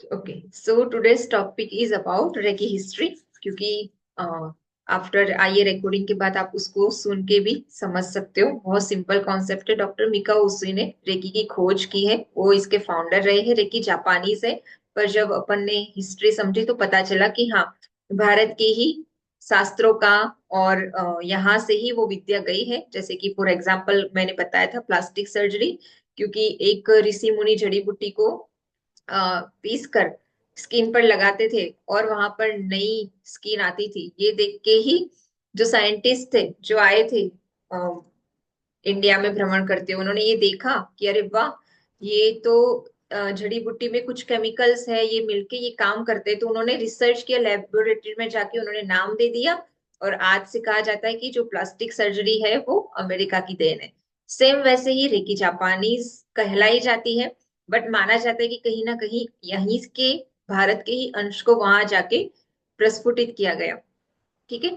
Okay, so today's topic is about reiki history, क्योंकि after आइए recording के बाद आप उसको सुन के भी समझ सकते हो। बहुत सिंपल कॉन्सेप्ट है। डॉक्टर मिका उसुई ने रेकी की खोज की है, वो इसके फाउंडर रहे हैं। रेकी जापानीज है, पर जब अपन ने हिस्ट्री समझी तो पता चला कि हाँ, भारत के ही शास्त्रों का और यहाँ से ही वो विद्या गई है। जैसे कि फॉर एग्जाम्पल मैंने बताया था प्लास्टिक सर्जरी, क्योंकि एक ऋषि मुनि जड़ी बूटी को पीस कर स्किन पर लगाते थे और वहां पर नई स्किन आती थी। ये देख के ही जो साइंटिस्ट थे जो आए थे इंडिया में भ्रमण करते हुए, उन्होंने ये देखा कि अरे वाह, ये तो जड़ी बूटी में कुछ केमिकल्स है, ये मिलके ये काम करते हैं। तो उन्होंने रिसर्च किया लेबोरेटरी में जाके, उन्होंने नाम दे दिया। और आज से कहा जाता है कि जो प्लास्टिक सर्जरी है वो अमेरिका की देन है। सेम वैसे ही रेकी जापानीज कहलाई जाती है, बट माना जाता है कि कहीं ना कहीं यहीं के भारत के ही अंश को वहां जाके प्रस्फुटित किया गया। ठीक है।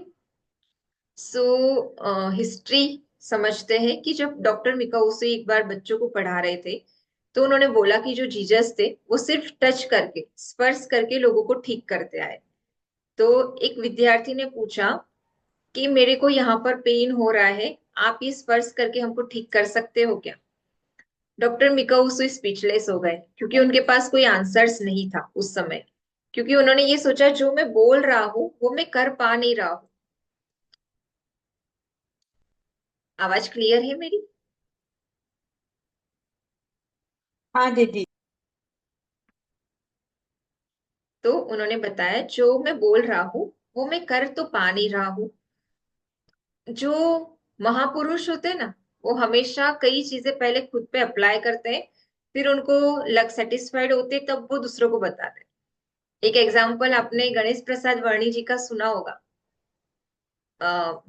सो हिस्ट्री समझते हैं कि जब डॉक्टर मिकाउसी एक बार बच्चों को पढ़ा रहे थे, तो उन्होंने बोला कि जो जीसस थे वो सिर्फ टच करके, स्पर्श करके लोगों को ठीक करते आए। तो एक विद्यार्थी ने पूछा कि मेरे को यहाँ पर पेन हो रहा है, आप ये स्पर्श करके हमको ठीक कर सकते हो क्या? डॉक्टर मिकाउसु स्पीचलेस हो गए, क्योंकि उनके पास कोई आंसर्स नहीं था उस समय। क्योंकि उन्होंने ये सोचा जो मैं बोल रहा हूँ वो मैं कर पा नहीं रहा हूँ। आवाज क्लियर है मेरी? हाँ दीदी। तो उन्होंने बताया जो मैं बोल रहा हूँ वो मैं कर तो पा नहीं रहा हूँ। जो महापुरुष होते हैं ना, वो हमेशा कई चीजें पहले खुद पे अप्लाई करते हैं, फिर उनको लग सेटिस्फाइड होते तब वो दूसरों को बताते हैं। एक एग्जाम्पल आपने गणेश प्रसाद वर्णी जी का सुना होगा। अ,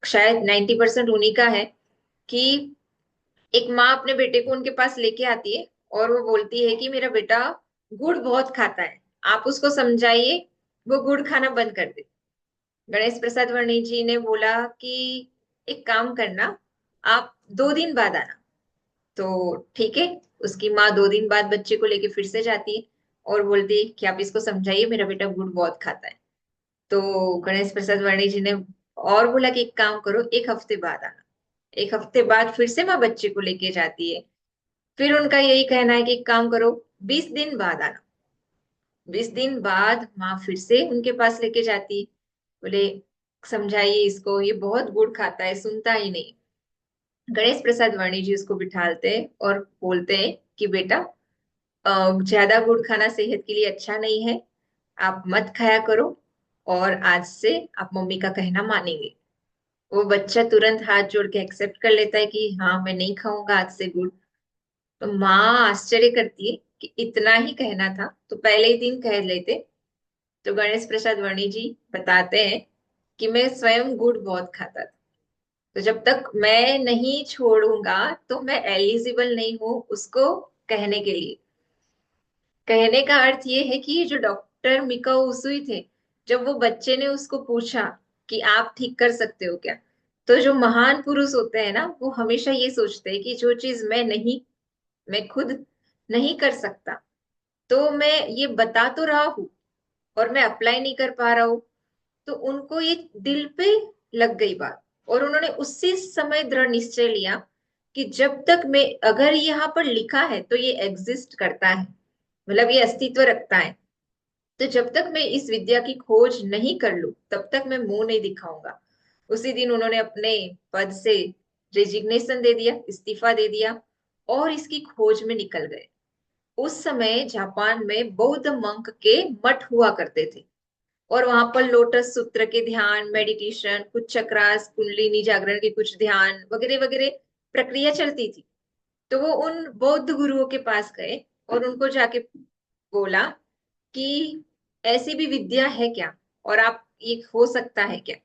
शायद 90% उन्हीं का है। कि एक माँ अपने बेटे को उनके पास लेके आती है और वो बोलती है कि मेरा बेटा गुड़ बहुत खाता है, आप उसको समझाइए वो गुड़ खाना बंद कर दे। गणेश प्रसाद वर्णी जी ने बोला कि एक काम करना, आप 2 दिन बाद आना। तो ठीक है। उसकी माँ 2 दिन बाद बच्चे को लेके फिर से जाती है और बोलती है कि आप इसको समझाइए मेरा बेटा गुड़ बहुत खाता है। तो गणेश प्रसाद वर्णी जी ने और बोला कि एक काम करो, 1 हफ्ते बाद आना। 1 हफ्ते बाद फिर से माँ बच्चे को लेके जाती है। फिर उनका यही कहना है कि एक काम करो, 20 दिन बाद आना। 20 दिन बाद माँ फिर से उनके पास लेके जाती। बोले समझाइए इसको, ये बहुत गुड़ खाता है, सुनता ही नहीं। गणेश प्रसाद वर्णी जी उसको बिठालते हैं और बोलते हैं कि बेटा, ज्यादा गुड़ खाना सेहत के लिए अच्छा नहीं है, आप मत खाया करो। और आज से आप मम्मी का कहना मानेंगे। वो बच्चा तुरंत हाथ जोड़ के एक्सेप्ट कर लेता है कि हाँ मैं नहीं खाऊंगा आज से गुड़। तो माँ आश्चर्य करती है कि इतना ही कहना था तो पहले ही दिन कह लेते। तो गणेश प्रसाद वर्णी जी बताते हैं कि मैं स्वयं गुड़ बहुत खाता था, तो जब तक मैं नहीं छोड़ूंगा तो मैं एलिजिबल नहीं हूँ उसको कहने के लिए। कहने का अर्थ ये है कि जो डॉक्टर मिकाओ उसुई थे, जब वो बच्चे ने उसको पूछा कि आप ठीक कर सकते हो क्या, तो जो महान पुरुष होते हैं ना, वो हमेशा ये सोचते हैं कि जो चीज मैं नहीं, मैं खुद नहीं कर सकता, तो मैं ये बता तो रहा हूँ और मैं अप्लाई नहीं कर पा रहा हूँ। तो उनको ये दिल पे लग गई बात, और उन्होंने उसी समय दृढ़ निश्चय लिया कि जब तक मैं, अगर यहाँ पर लिखा है तो ये एग्जिस्ट करता है, मतलब ये अस्तित्व रखता है। तो जब तक मैं इस विद्या की खोज नहीं कर लूं तब तक मैं मुंह नहीं दिखाऊंगा। उसी दिन उन्होंने अपने पद से रेजिग्नेशन दे दिया, इस्तीफा दे दिया और इसकी खोज में निकल गए। उस समय जापान में बौद्ध मंक के मठ हुआ करते थे, और वहां पर लोटस सूत्र के ध्यान, मेडिटेशन, कुछ चक्रास, कुंडलिनी जागरण के कुछ ध्यान वगैरह वगैरह प्रक्रिया चलती थी। तो वो उन बौद्ध गुरुओं के पास गए और उनको जाके बोला कि ऐसी भी विद्या है क्या, और आप ये हो सकता है क्या?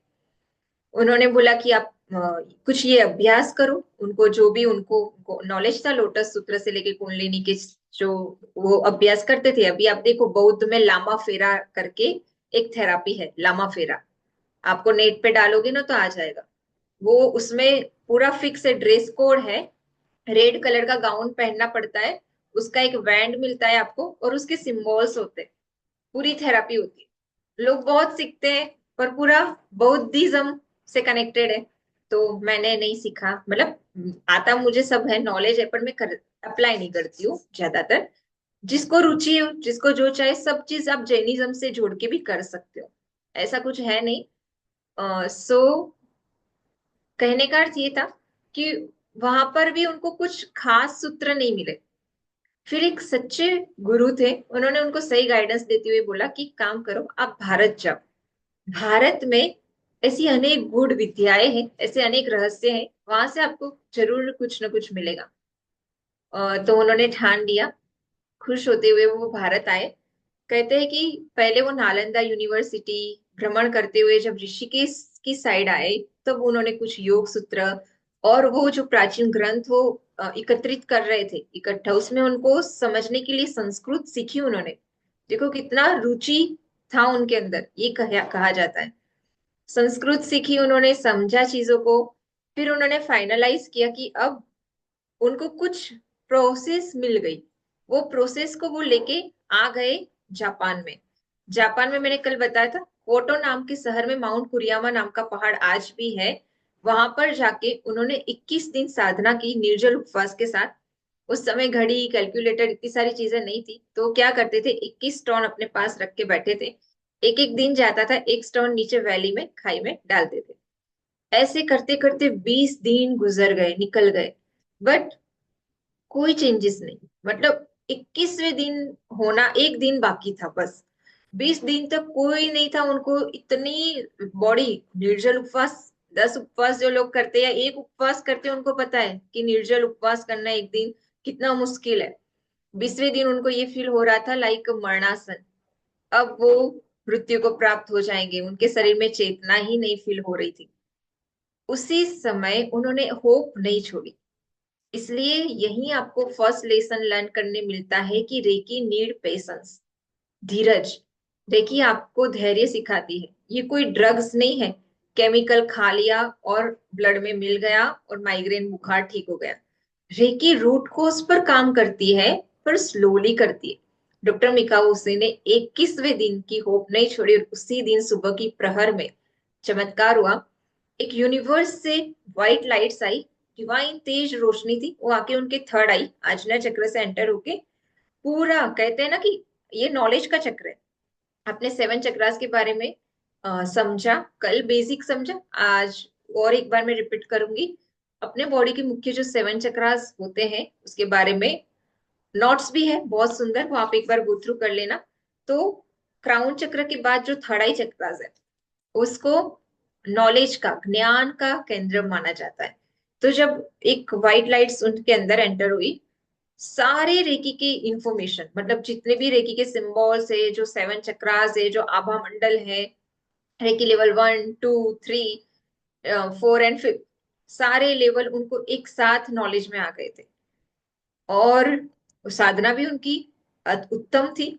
उन्होंने बोला कि आप कुछ ये अभ्यास करो। उनको जो भी उनको नॉलेज था लोटस सूत्र से लेके कुंडलिनी के, जो वो अभ्यास करते थे। अभी आप देखो बौद्ध में लामा फेरा करके एक थेरापी है, लामा फेरा। आपको नेट पे डालोगे ना तो आ जाएगा। वो उसमें पूरा फिक्स है, ड्रेस कोड है, रेड कलर का गाउन पहनना पड़ता है, उसका एक बैंड मिलता है आपको और उसके सिंबल्स होते हैं। पूरी थेरापी होती है, लोग बहुत सीखते हैं, पर पूरा बौद्धिज्म से कनेक्टेड है। तो मैंने नहीं सीखा, मतलब आता मुझे सब है, नॉलेज है, पर मैं कर अप्लाई नहीं करती हूँ ज्यादातर। जिसको रुचि हो, जिसको जो चाहे, सब चीज आप जैनिज्म से जोड़ के भी कर सकते हो, ऐसा कुछ है नहीं। सो कहने का अर्थ ये था कि वहां पर भी उनको कुछ खास सूत्र नहीं मिले। फिर एक सच्चे गुरु थे, उन्होंने उनको सही गाइडेंस देते हुए बोला कि काम करो, आप भारत जाओ। भारत में ऐसी अनेक गूढ़ विद्याएं हैं, ऐसे अनेक रहस्य हैं, वहां से आपको जरूर कुछ ना कुछ मिलेगा। तो उन्होंने ठान लिया। खुश होते हुए वो भारत आए। कहते हैं कि पहले वो नालंदा यूनिवर्सिटी भ्रमण करते हुए जब ऋषिकेश की साइड आए, तब उन्होंने कुछ योग सूत्र और वो जो प्राचीन ग्रंथ वो एकत्रित कर रहे थे इकट्ठा, उसमें उनको समझने के लिए संस्कृत सीखी उन्होंने। देखो कितना रुचि था उनके अंदर, ये कहा जाता है। संस्कृत सीखी उन्होंने, समझा चीजों को। फिर उन्होंने फाइनलाइज किया कि अब उनको कुछ प्रोसेस मिल गई। वो प्रोसेस को वो लेके आ गए जापान में। जापान में मैंने कल बताया था, कोटो नाम के शहर में माउंट कुरियामा नाम का पहाड़ आज भी है। वहां पर जाके उन्होंने 21 दिन साधना की निर्जल उपवास के साथ। उस समय घड़ी, कैलकुलेटर, इतनी सारी चीजें नहीं थी, तो क्या करते थे, 21 स्टोन अपने पास रख के बैठे थे। एक एक दिन जाता था, एक स्टोन नीचे वैली में, खाई में डालते थे। ऐसे करते करते 20 दिन गुजर गए, निकल गए, बट कोई चेंजेस नहीं। मतलब 21वें दिन होना, एक दिन बाकी था बस। 20 दिन तक कोई नहीं था उनको, इतनी बॉडी। निर्जल उपवास, 10 उपवास जो लोग करते हैं या एक उपवास करते हैं, उनको पता है कि निर्जल उपवास करना एक दिन कितना मुश्किल है। 20वें दिन उनको ये फील हो रहा था लाइक मरणासन। अब वो मृत्यु को प्राप्त हो जाएंगे, उनके शरीर में चेतना ही नहीं फील हो रही थी। उसी समय उन्होंने होप नहीं छोड़ी। इसलिए यही आपको फर्स्ट लेसन लर्न करने मिलता है कि रेकी नीड पेशेंस, धीरज। रेकी आपको धैर्य सिखाती है, ये कोई ड्रग्स नहीं है। केमिकल खा लिया और ब्लड में मिल गया और माइग्रेन बुखार ठीक हो गया। रेकी रूट कोज पर काम करती है, पर स्लोली करती है। डॉक्टर मिकाओसे ने 21वें दिन की होप नहीं छोड़ी और उसी दिन सुबह की प्रहर में चमत्कार हुआ। एक यूनिवर्स से व्हाइट लाइट्स आई, डिवाइन तेज रोशनी थी, वो आके उनके थर्ड आई आज्ञा चक्र से एंटर होके पूरा, कहते हैं ना कि ये नॉलेज का चक्र है। आपने 7 चक्रास के बारे में समझा, कल बेसिक समझा, आज और एक बार मैं रिपीट करूंगी। अपने बॉडी के मुख्य जो 7 चक्रास होते हैं उसके बारे में नोट्स भी है बहुत सुंदर, वो आप एक बार गो थ्रू कर लेना। तो क्राउन चक्र के बाद जो थर्ड आई चक्रास है, उसको नॉलेज का, ज्ञान का केंद्र माना जाता है। तो जब एक व्हाइट लाइट्स उनके अंदर एंटर हुई, सारे रेकी के इंफॉर्मेशन, मतलब जितने भी रेकी के सिंबल्स है, जो 7 चक्रास है, जो आभा मंडल है, रेकी लेवल 1, 2, 3, 4 एंड 5, सारे लेवल उनको एक साथ नॉलेज में आ गए थे। और साधना भी उनकी उत्तम थी।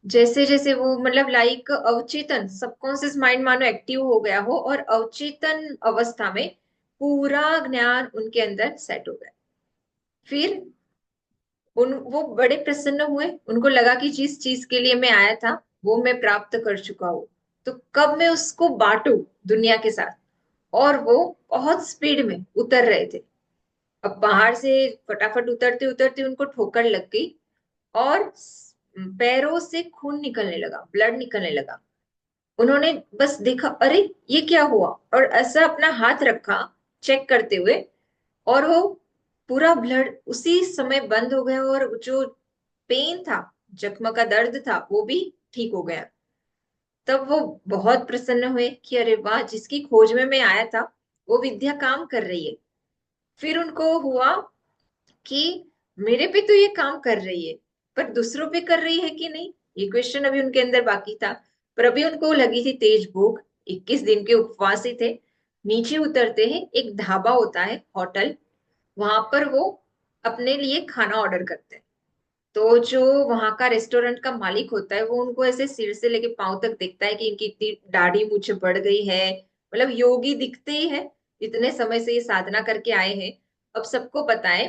जैसे जैसे वो, मतलब लाइक अवचेतन सबकॉन्शियस माइंड मानो एक्टिव हो गया हो, और अवचेतन अवस्था में पूरा ज्ञान उनके अंदर सेट हो गया। फिर वो बड़े प्रसन्न हुए, उनको लगा कि जिस चीज के लिए मैं आया था वो मैं प्राप्त कर चुका हूँ, तो कब मैं उसको बांटू दुनिया के साथ। और वो बहुत स्पीड में उतर रहे थे। अब पहाड़ से फटाफट उतरते उतरते उनको ठोकर लग गई और पैरों से खून निकलने लगा, ब्लड निकलने लगा। उन्होंने बस देखा, अरे ये क्या हुआ, और ऐसा अपना हाथ रखा चेक करते हुए, और वो पूरा ब्लड उसी समय बंद हो गया, और जो पेन था, जख्म का दर्द था, वो भी ठीक हो गया। तब वो बहुत प्रसन्न हुए कि अरे वाह, जिसकी खोज में मैं आया था वो विद्या काम कर रही है। फिर उनको हुआ कि मेरे पे तो ये काम कर रही है, पर दूसरों पे कर रही है कि नहीं, ये क्वेश्चन अभी उनके अंदर बाकी था। पर अभी उनको लगी थी तेज भूख, 21 दिन के उपवास ही थे। नीचे उतरते हैं, एक ढाबा होता है, होटल, वहां पर वो अपने लिए खाना ऑर्डर करते हैं। तो जो वहां का रेस्टोरेंट का मालिक होता है, वो उनको ऐसे सिर से लेके पांव तक देखता है कि इनकी इतनी दाढ़ी मूछ बढ़ गई है, मतलब योगी दिखते ही है, इतने समय से ये साधना करके आए हैं। अब सबको पता है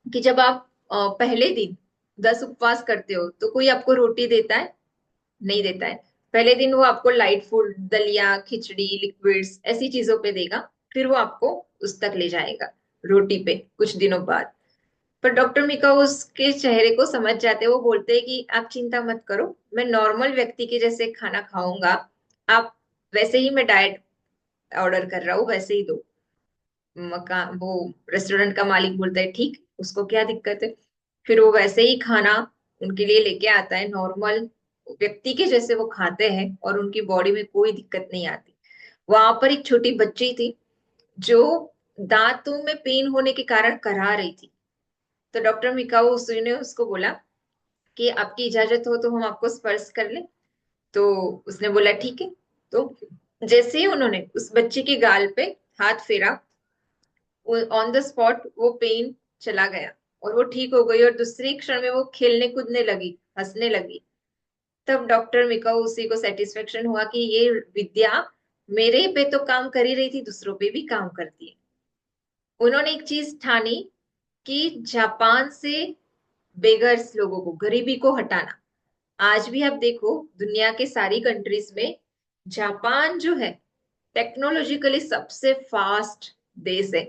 कि जब आप पहले दिन 10 उपवास करते हो तो कोई आपको रोटी देता है? नहीं देता है। पहले दिन वो आपको लाइट फूड, दलिया, खिचड़ी, लिक्विड्स ऐसी चीजों पे देगा। फिर वो आपको उस तक ले जाएगा, रोटी पे, कुछ दिनों बाद। पर डॉक्टर मिका उसके चेहरे को समझ जाते हैं। वो बोलते हैं कि आप चिंता मत करो, मैं नॉर्मल व्यक्ति के जैसे खाना खाऊंगा। आप वैसे ही, मैं डाइट ऑर्डर कर रहा हूँ, वैसे ही दो। वो रेस्टोरेंट का मालिक बोलता है ठीक, उसको क्या दिक्कत है। फिर वो वैसे ही खाना उनके लिए लेके आता है, नॉर्मल व्यक्ति के जैसे वो खाते हैं और उनकी बॉडी में कोई दिक्कत नहीं आती। वहां पर एक छोटी बच्ची थी जो दांतों में पेन होने के कारण करा रही थी। तो डॉक्टर मिकाओ उसने ने उसको बोला कि आपकी इजाजत हो तो हम आपको स्पर्श कर ले। तो उसने बोला ठीक है। तो जैसे ही उन्होंने उस बच्ची के गाल पे हाथ फेरा, ऑन द स्पॉट वो पेन चला गया और वो ठीक हो गई, और दूसरी क्षण में वो खेलने कूदने लगी, हंसने लगी। तब डॉक्टर मिका उसी को सेटिस्फेक्शन हुआ कि ये विद्या मेरे पे तो काम कर ही रही थी, दूसरों पे भी काम करती है। उन्होंने एक चीज ठानी कि जापान से बेगर्स लोगों को, गरीबी को हटाना। आज भी आप देखो दुनिया के सारी कंट्रीज में जापान जो है टेक्नोलॉजिकली सबसे फास्ट देश है।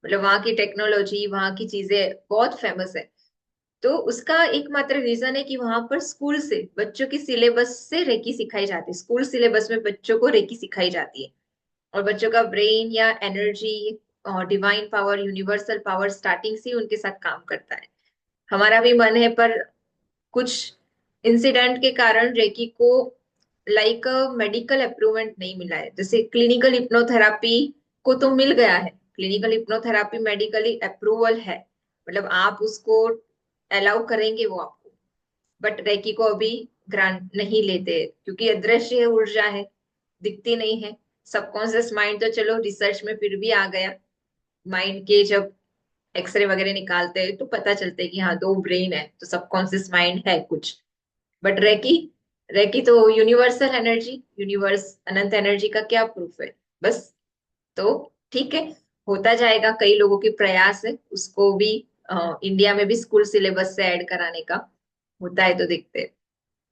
मतलब वहां की टेक्नोलॉजी, वहां की चीजें बहुत फेमस है। तो उसका एकमात्र रीजन है कि वहां पर स्कूल से बच्चों की सिलेबस से रेकी सिखाई जाती है। स्कूल सिलेबस में बच्चों को रेकी सिखाई जाती है। और बच्चों का ब्रेन या energy, divine power, universal power starting से ही उनके साथ काम करता है। हमारा भी मन है, पर कुछ इंसिडेंट के कारण रेकी को लाइक मेडिकल अप्रूवमेंट नहीं मिला है। जैसे क्लिनिकल हिप्नोथेरापी को तो मिल गया है, क्लिनिकल हिप्नोथेरापी मेडिकली अप्रूवल है, मतलब आप उसको अलाउ करेंगे वो आपको। बट रेकी को अभी ग्रांट नहीं लेते, क्योंकि अदृश्य है, ऊर्जा है, दिखती नहीं है। सबकॉन्शियस माइंड तो चलो रिसर्च में फिर भी आ गया। माइंड के जब एक्सरे वगैरह निकालते हैं तो पता चलता है कि हाँ, दो ब्रेन है, तो सबकॉन्शियस माइंड है कुछ। बट रेकी, रेकी तो यूनिवर्सल एनर्जी, यूनिवर्स, अनंत एनर्जी का क्या प्रूफ है? बस। तो ठीक है, होता जाएगा। कई लोगों के प्रयास है उसको भी इंडिया में भी स्कूल सिलेबस से ऐड कराने का। होता है तो देखते हैं।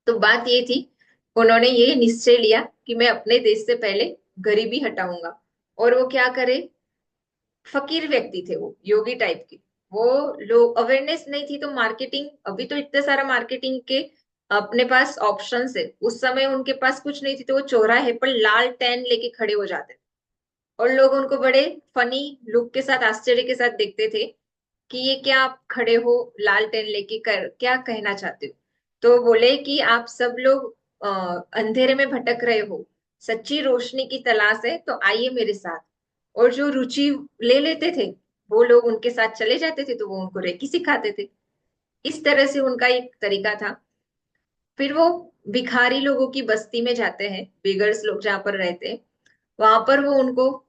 तो बात ये थी, उन्होंने ये निश्चय लिया कि मैं अपने देश से पहले गरीबी हटाऊंगा। और वो क्या करे, फकीर व्यक्ति थे वो, योगी टाइप के। वो लोग, अवेयरनेस नहीं थी तो मार्केटिंग, अभी तो इतने सारा मार्केटिंग के अपने पास ऑप्शंस है, उस समय उनके पास कुछ नहीं थी। तो वो चौराहे पर लाल टेन लेके खड़े हो जाते थे और लोग उनको बड़े फनी लुक के साथ, आश्चर्य के साथ देखते थे कि ये क्या आप खड़े हो लाल टेन लेके, कर क्या कहना चाहते हो। तो बोले कि आप सब लोग अंधेरे में भटक रहे हो, सच्ची रोशनी की तलाश है, तो आइए मेरे साथ। और जो रुचि ले लेते थे वो लोग उनके साथ चले जाते थे, तो वो उनको रेकी सिखाते थे। इस तरह से उनका एक तरीका था। फिर वो भिखारी लोगों की बस्ती में जाते हैं, बेगर्स लोग जहाँ पर रहते हैं, वहां पर वो उनको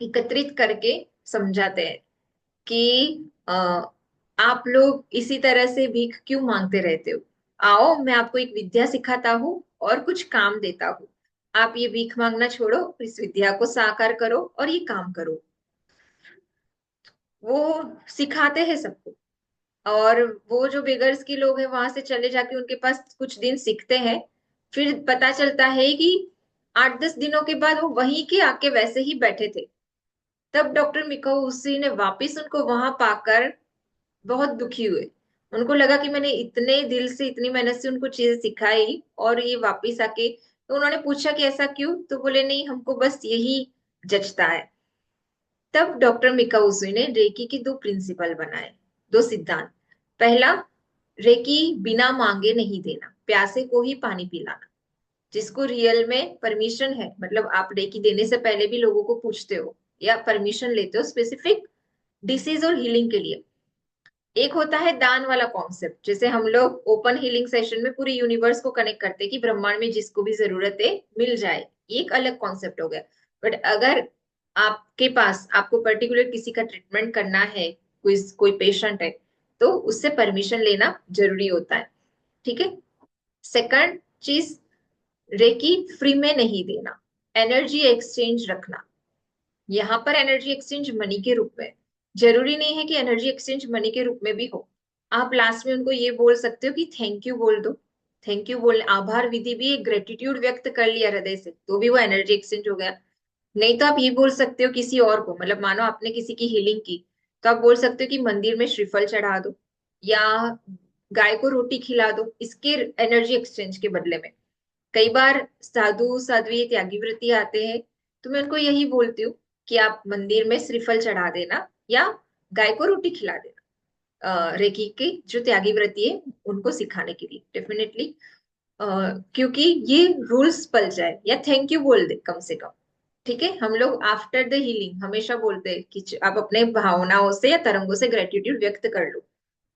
एकत्रित करके समझाते हैं कि आप लोग इसी तरह से भीख क्यों मांगते रहते हो। आओ, मैं आपको एक विद्या सिखाता हूँ और कुछ काम देता हूँ। आप ये भीख मांगना छोड़ो, इस विद्या को साकार करो और ये काम करो। वो सिखाते हैं सबको। और वो जो बेगर्स के लोग हैं वहां से चले जाके उनके पास कुछ दिन सीखते हैं। फिर पता चलता है कि 8-10 दिनों के बाद वो वहीं के आके वैसे ही बैठे थे। तब डॉक्टर मिकाओ उसी ने वापिस उनको वहां पाकर बहुत दुखी हुए। उनको लगा कि मैंने इतने दिल से, इतनी मेहनत से उनको चीजें सिखाई और ये वापिस आके। तो उन्होंने पूछा कि ऐसा क्यों, तो बोले नहीं, हमको बस यही जचता है। तब डॉक्टर मिकाउजी ने रेकी के दो प्रिंसिपल बनाए, दो सिद्धांत। पहला, रेकी बिना मांगे नहीं देना, प्यासे को ही पानी पिलाना। जिसको रियल में परमिशन है, मतलब आप रेकी देने से पहले भी लोगों को पूछते हो या परमिशन लेते हो स्पेसिफिक डिसीज और हीलिंग के लिए। एक होता है दान वाला कॉन्सेप्ट, जैसे हम लोग ओपन हीलिंग सेशन में पूरी यूनिवर्स को कनेक्ट करते हैं कि ब्रह्मांड में जिसको भी जरूरत है मिल जाए। ये एक अलग कॉन्सेप्ट हो गया। बट अगर आपके पास, आपको पर्टिकुलर किसी का ट्रीटमेंट करना है, कोई कोई पेशेंट है, तो उससे परमिशन लेना जरूरी होता है। ठीक है। सेकंड चीज, रेकी फ्री में नहीं देना, एनर्जी एक्सचेंज रखना। यहाँ पर एनर्जी एक्सचेंज मनी के रूप में, जरूरी नहीं है कि एनर्जी एक्सचेंज मनी के रूप में भी हो। आप लास्ट में उनको ये बोल सकते हो कि थैंक यू बोल दो। थैंक यू बोल, आभार विधि भी एक ग्रेटिट्यूड व्यक्त कर लिया हृदय से, तो भी वो एनर्जी एक्सचेंज हो गया। नहीं तो आप ये बोल सकते हो किसी और को, मतलब मानो आपने किसी की हीलिंग की, तो आप बोल सकते हो कि मंदिर में श्रीफल चढ़ा दो, या गाय को रोटी खिला दो, इसके एनर्जी एक्सचेंज के बदले में। कई बार साधु साध्वी त्यागी व्रती आते हैं, तो मैं उनको यही बोलती हूँ कि आप मंदिर में श्रीफल चढ़ा देना या गाय को रोटी खिला देना, रेकी के जो त्यागी व्रती है उनको सिखाने के लिए डेफिनेटली। क्योंकि ये रूल्स पल जाए, या थैंक यू बोल दे कम से कम। ठीक है, हम लोग आफ्टर द हीलिंग हमेशा बोलते हैं कि आप अपने भावनाओं से या तरंगों से ग्रेटिट्यूड व्यक्त कर लो।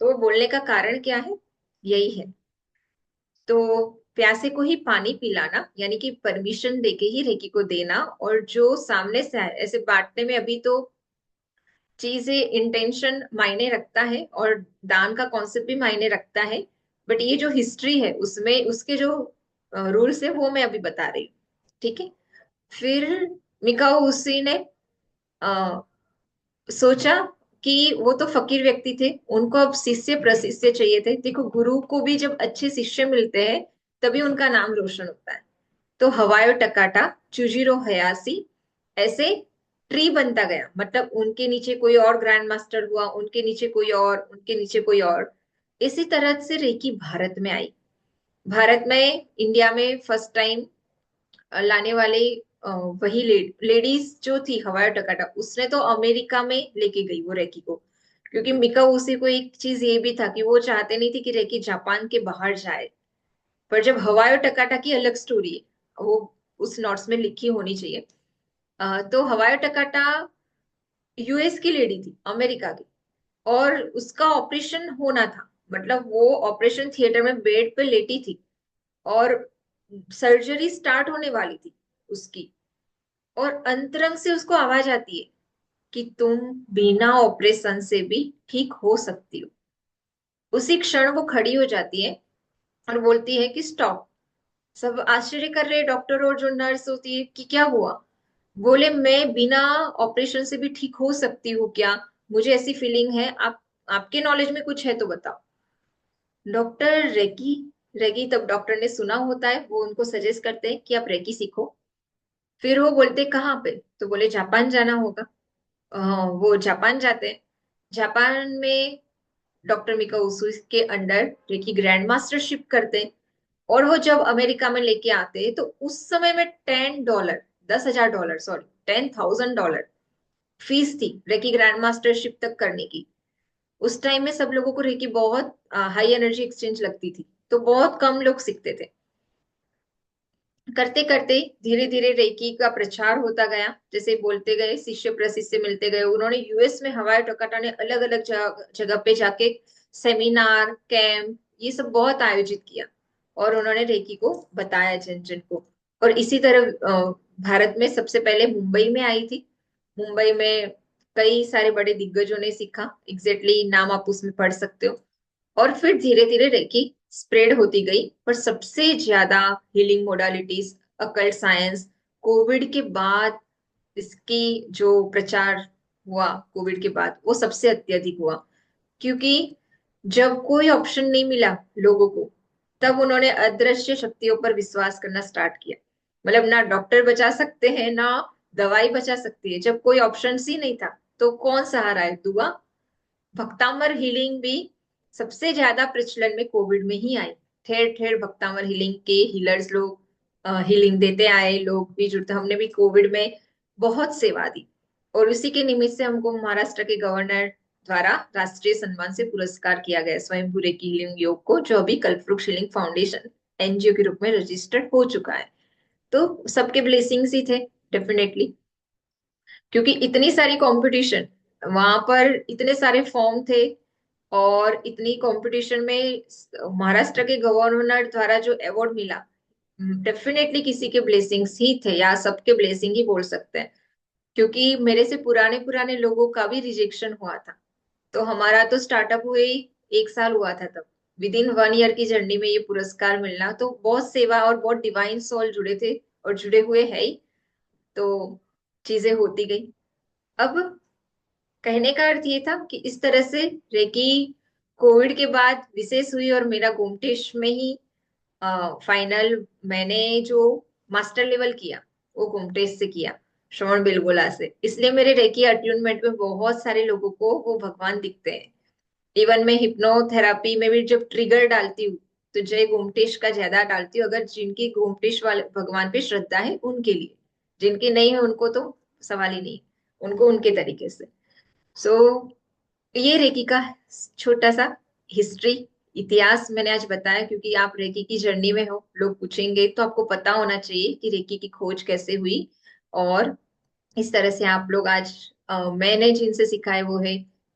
तो वो बोलने का कारण क्या है, यही है। तो प्यासे को ही पानी पिलाना, यानी कि परमिशन देके ही रेकी को देना। और जो सामने से है, ऐसे बांटने में अभी तो चीजें इंटेंशन मायने रखता है, और दान का कॉन्सेप्ट भी मायने रखता है। बट ये जो हिस्ट्री है उसमें उसके जो रूल्स है वो मैं अभी बता रही हूँ। ठीक है। फिर मिकाओ उसी ने सोचा कि वो तो फकीर व्यक्ति थे, उनको अब शिष्य प्रशिष्य चाहिए थे। देखो, गुरु को भी जब अच्छे शिष्य मिलते हैं तभी उनका नाम रोशन होता है। तो हवायो टकाटा, चुजिरो हयासी, ऐसे ट्री बनता गया। मतलब उनके नीचे कोई और ग्रैंड मास्टर हुआ, उनके नीचे कोई और, उनके नीचे कोई और। इसी तरह से रेकी भारत में आई। भारत में, इंडिया में फर्स्ट टाइम लाने वाले वही लेडीज जो थी हवायो टकाटा, उसने तो अमेरिका में लेके गई वो रेकी को। क्योंकि मिका उसी को एक चीज ये भी था कि वो चाहते नहीं थी कि रेकी जापान के बाहर जाए। पर जब हवायो टकाटा की अलग स्टोरी है, वो उस नोट्स में लिखी होनी चाहिए। तो हवायो टकाटा यूएस की लेडी थी, अमेरिका की। और उसका ऑपरेशन होना था, मतलब वो ऑपरेशन थिएटर में बेड पे लेटी थी, और सर्जरी स्टार्ट होने वाली थी उसकी। और अंतरंग से उसको आवाज आती है कि तुम बिना ऑपरेशन से भी ठीक हो सकती हो। उसी क्षण वो खड़ी हो जाती है और बोलती है कि स्टॉप। सब आश्चर्य कर रहे डॉक्टर और जो नर्स होती है कि क्या हुआ। बोले, मैं बिना ऑपरेशन से भी ठीक हो सकती हूँ क्या? मुझे ऐसी फीलिंग है, आप आपके नॉलेज में कुछ है तो बताओ। डॉक्टर रेकी, रेकी तब डॉक्टर ने सुना होता है, वो उनको सजेस्ट करते हैं कि आप रेकी सीखो। फिर वो बोलते कहाँ पे, तो बोले जापान जाना होगा। वो जापान जाते हैं। जापान में डॉक्टर मिका उसु के अंडर रेकी ग्रैंड मास्टरशिप करते हैं। और वो जब अमेरिका में लेके आते हैं, तो उस समय में $10, $10,000, सॉरी, $10,000 फीस थी रेकी ग्रैंड मास्टरशिप तक करने की। उस टाइम में सब लोगों को रेकी बहुत हाई एनर्जी एक्सचेंज लगती थी, तो बहुत कम लोग सीखते थे। करते करते धीरे धीरे रेकी का प्रचार होता गया, जैसे बोलते गए शिष्य प्रशिष्य मिलते गए। उन्होंने यूएस में, हवाई टोकाटा ने अलग अलग जगह पे जाके सेमिनार कैंप ये सब बहुत आयोजित किया, और उन्होंने रेकी को बताया जन जन को। और इसी तरह भारत में सबसे पहले मुंबई में आई थी। मुंबई में कई सारे बड़े दिग्गजों ने सीखा, एग्जैक्टली नाम आप उसमें पढ़ सकते हो। और फिर धीरे धीरे रेकी स्प्रेड होती गई। पर सबसे ज्यादा healing modalities, occult science, Covid के बाद इसकी जो प्रचार हुआ, कोविड के बाद वो सबसे अत्यधिक हुआ। क्योंकि जब कोई ऑप्शन नहीं मिला लोगों को, तब उन्होंने अदृश्य शक्तियों पर विश्वास करना स्टार्ट किया। मतलब ना डॉक्टर बचा सकते हैं, ना दवाई बचा सकती है। जब कोई ऑप्शन ही नहीं था, तो कौन सहारा है? दुआ। भक्तामर हीलिंग भी सबसे ज्यादा प्रचलन में कोविड में ही आई। ठेर ठेर भक्तामर हीलिंग के हीलर्स लोग हीलिंग देते आए, लोग भी जुड़ते। हमने भी कोविड में बहुत सेवा दी, और उसी के निमित्त से हमको महाराष्ट्र के गवर्नर द्वारा राष्ट्रीय सम्मान से पुरस्कार किया गया स्वयंभू रेकी हीलिंग योग को, जो अभी कल्पवृक्ष हीलिंग फाउंडेशन एनजीओ के रूप में रजिस्टर्ड हो चुका है। तो सबके ब्लेसिंग्स ही थे डेफिनेटली। क्योंकि इतनी सारी कंपटीशन, वहां पर इतने सारे फॉर्म थे, और इतनी कंपटीशन में महाराष्ट्र के गवर्नर द्वारा जो अवार्ड मिला, डेफिनेटली किसी के ब्लेसिंग्स ही थे, या सबके ब्लेसिंग ही बोल सकते हैं। क्योंकि मेरे से पुराने पुराने लोगों का भी रिजेक्शन हुआ था। तो हमारा तो स्टार्टअप हुए ही 1 साल हुआ था तब। विद इन 1 ईयर की जर्नी में ये पुरस्कार मिलना, तो बहुत सेवा और बहुत डिवाइन सोल जुड़े थे, और जुड़े हुए है ही। तो चीजें होती गई। अब कहने का अर्थ ये था कि इस तरह से रेकी कोविड के बाद विशेष हुई और मेरा गोमटेश में ही फाइनल मैंने जो मास्टर लेवल किया वो गोमटेश से किया, श्रवण बेलगोला से। इसलिए मेरे रेकी अट्यूनमेंट में बहुत सारे लोगों को वो भगवान दिखते हैं। इवन मैं हिप्नोथेरापी में भी जब ट्रिगर डालती हूँ तो जय गोमटेश का ज्यादा डालती हूँ, अगर जिनकी गोमटेश वाले भगवान पे श्रद्धा है उनके लिए। जिनकी नहीं है उनको तो सवाल ही नहीं, उनको उनके तरीके से। सो ये रेकी का छोटा सा हिस्ट्री, इतिहास मैंने आज बताया, क्योंकि आप रेकी की जर्नी में हो, लोग पूछेंगे तो आपको पता होना चाहिए कि रेकी की खोज कैसे हुई। और इस तरह से आप लोग आज मैंने जिनसे सीखा है वो है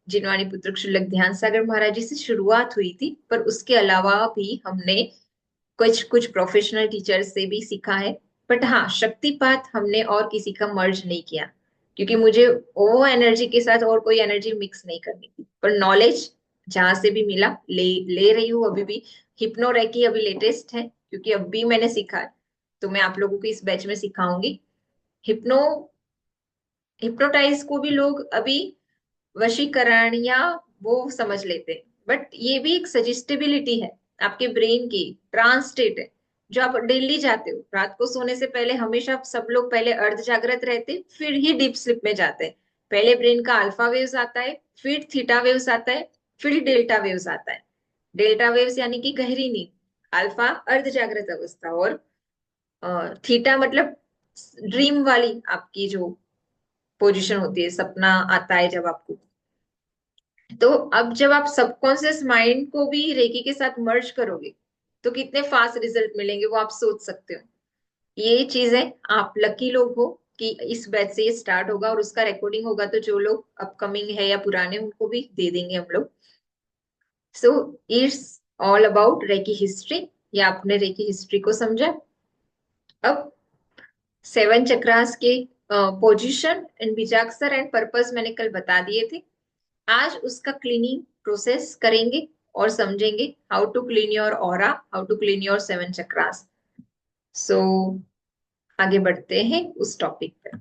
जिनवाणी पुत्र क्षुल्लक ध्यान सागर महाराज जी से शुरुआत हुई थी, पर उसके अलावा भी हमने कुछ कुछ प्रोफेशनल टीचर से भी सीखा है। बट हाँ, शक्तिपात हमने और किसी का मर्ज नहीं किया, क्योंकि मुझे वो एनर्जी के साथ और कोई एनर्जी मिक्स नहीं करनी थी। पर नॉलेज जहां से भी मिला ले ले रही हूँ अभी भी। हिप्नोरेकी अभी लेटेस्ट है, क्योंकि अभी मैंने सीखा है, तो मैं आप लोगों को इस बैच में सिखाऊंगी। हिप्नो हिप्नोटाइज को भी लोग अभी वशीकरण या वो समझ लेते हैं, बट ये भी एक सजेस्टिबिलिटी है आपके ब्रेन की, ट्रांस स्टेट है जो आप डेली जाते हो। रात को सोने से पहले हमेशा सब लोग पहले अर्ध जागृत रहते फिर ही डीप स्लिप में जाते हैं। पहले ब्रेन का अल्फा वेव्स आता है, फिर थीटा वेव्स आता है, फिर डेल्टा वेव्स आता है। डेल्टा वेव्स यानी कि गहरी नींद, अल्फा अर्ध जागृत अवस्था, और थीटा मतलब ड्रीम वाली आपकी जो पोजीशन होती है, सपना आता है जब आपको। तो अब जब आप सबकॉन्शियस माइंड को भी रेकी के साथ मर्ज करोगे तो कितने फास्ट रिजल्ट मिलेंगे वो आप सोच सकते हो। ये चीजें आप लकी लोग हो कि इस बैच से ये स्टार्ट होगा, और उसका रिकॉर्डिंग होगा, तो जो लोग अपकमिंग है या पुराने उनको भी दे देंगे हम लोग। So it's all about reiki history, या आपने रेकी हिस्ट्री को समझा। अब सेवन चक्रास के पोजीशन एंड बीजाक्षर एंड पर्पस मैंने कल बता दिए थे। आज उसका क्लीनिंग प्रोसेस करेंगे और समझेंगे how to clean your aura, how to clean your seven chakras. So आगे बढ़ते हैं उस टॉपिक पर।